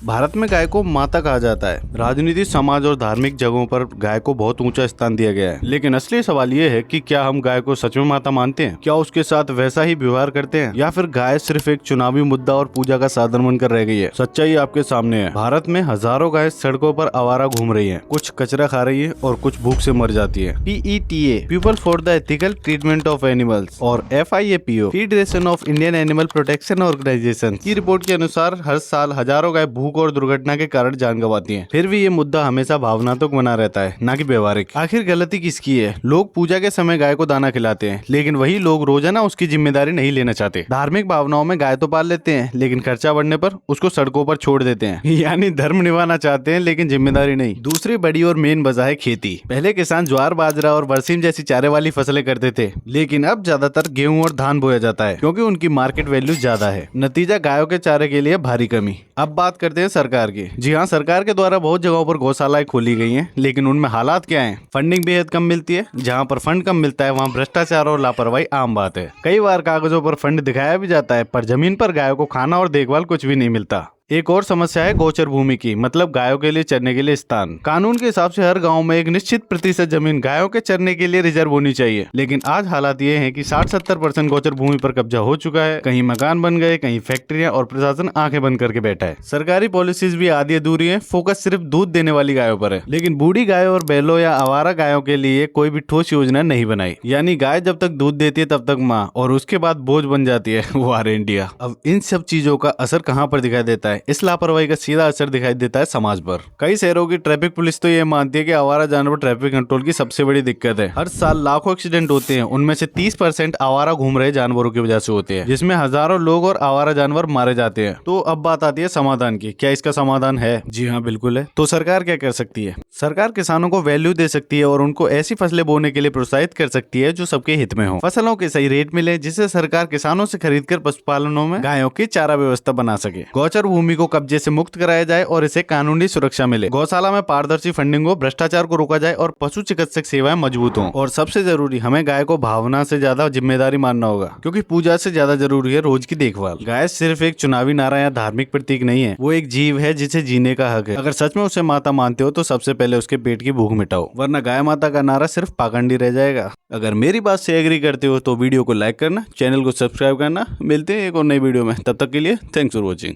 भारत में गाय को माता कहा जाता है। राजनीति, समाज और धार्मिक जगहों पर गाय को बहुत ऊंचा स्थान दिया गया है। लेकिन असली सवाल ये है कि क्या हम गाय को सच में माता मानते हैं? क्या उसके साथ वैसा ही व्यवहार करते हैं, या फिर गाय सिर्फ एक चुनावी मुद्दा और पूजा का साधन बनकर रह गई है? सच्चाई आपके सामने है। भारत में हजारों गाय सड़कों पर आवारा घूम रही है। कुछ कचरा खा रही है और कुछ भूख से मर जाती है। PETA, people for the ethical treatment of animals, और FIAPO, federation of Indian animal protection organisation की रिपोर्ट के अनुसार हर साल हजारों गाय भूख और दुर्घटना के कारण जान गंवाती हैं। फिर भी ये मुद्दा हमेशा भावनात्मक बना रहता है, न कि व्यवहारिक। आखिर गलती किसकी है? लोग पूजा के समय गाय को दाना खिलाते हैं, लेकिन वही लोग रोजाना उसकी जिम्मेदारी नहीं लेना चाहते। धार्मिक भावनाओं में गाय तो पाल लेते हैं, लेकिन खर्चा बढ़ने पर उसको सड़कों पर छोड़ देते हैं। यानी धर्म निभाना चाहते हैं, लेकिन जिम्मेदारी नहीं। दूसरी बड़ी और मेन वजह है खेती। पहले किसान ज्वार, बाजरा और बरसीम जैसी चारे वाली फसलें करते थे, लेकिन अब ज्यादातर गेहूं और धान बोया जाता है, क्योंकि उनकी मार्केट वैल्यू ज्यादा है। नतीजा, गायों के चारे के लिए भारी कमी। अब बात करते हैं सरकार की। जी हाँ, सरकार के द्वारा बहुत जगहों पर गौशालाएं खोली गई हैं, लेकिन उनमें हालात क्या हैं? फंडिंग बेहद कम मिलती है। जहाँ पर फंड कम मिलता है, वहाँ भ्रष्टाचार और लापरवाही आम बात है। कई बार कागजों पर फंड दिखाया भी जाता है, पर जमीन पर गायों को खाना और देखभाल कुछ भी नहीं मिलता। एक और समस्या है गोचर भूमि की, मतलब गायों के लिए चरने के लिए स्थान। कानून के हिसाब से हर गांव में एक निश्चित प्रतिशत जमीन गायों के चरने के लिए रिजर्व होनी चाहिए, लेकिन आज हालात ये हैं कि 60-70% गोचर भूमि पर कब्जा हो चुका है। कहीं मकान बन गए, कहीं फैक्ट्रियां, और प्रशासन आंखें बंद करके बैठा है। सरकारी पॉलिसीज भी आधी अधूरी है, फोकस सिर्फ दूध देने वाली गायों पर है, लेकिन बूढ़ी गायों और बैलों या आवारा गायों के लिए कोई भी ठोस योजना नहीं बनाई। यानी गाय जब तक दूध देती है तब तक माँ, और उसके बाद बोझ बन जाती है वार इंडिया। अब इन सब चीजों का असर कहाँ पर दिखाई देता है? इस लापरवाही का सीधा असर दिखाई देता है समाज पर। कई शहरों की ट्रैफिक पुलिस तो ये मानती है कि आवारा जानवर ट्रैफिक कंट्रोल की सबसे बड़ी दिक्कत है। हर साल लाखों एक्सीडेंट होते हैं, उनमें से 30% आवारा घूम रहे जानवरों की वजह से होते हैं, जिसमें हजारों लोग और आवारा जानवर मारे जाते हैं। तो अब बात आती है समाधान की। क्या इसका समाधान है? जी हाँ, बिल्कुल है। तो सरकार क्या कर सकती है? सरकार किसानों को वैल्यू दे सकती है और उनको ऐसी फसलें बोने के लिए प्रोत्साहित कर सकती है जो सबके हित में हो। फसलों के सही रेट मिले, जिससे सरकार किसानों से खरीदकर पशुपालनों में गायों की चारा व्यवस्था बना सके। गोचर भूमि को कब्जे से मुक्त कराया जाए और इसे कानूनी सुरक्षा मिले। गौशाला में पारदर्शी फंडिंग हो, भ्रष्टाचार को रोका जाए और पशु चिकित्सक सेवाएं मजबूत हों। और सबसे जरूरी, हमें गाय को भावना से ज्यादा जिम्मेदारी मानना होगा, क्योंकि पूजा से ज्यादा जरूरी है रोज की देखभाल। गाय सिर्फ एक चुनावी नारा या धार्मिक प्रतीक नहीं है, वो एक जीव है जिसे जीने का हक है। अगर सच में उसे माता मानते हो तो सबसे पहले उसके पेट की भूख मिटाओ, वरना गाय माता का नारा सिर्फ पाखंडी रह जाएगा। अगर मेरी बात से एग्री करते हो तो वीडियो को लाइक करना, चैनल को सब्सक्राइब करना। मिलते हैं एक और नई वीडियो में, तब तक के लिए थैंक्स फॉर वॉचिंग।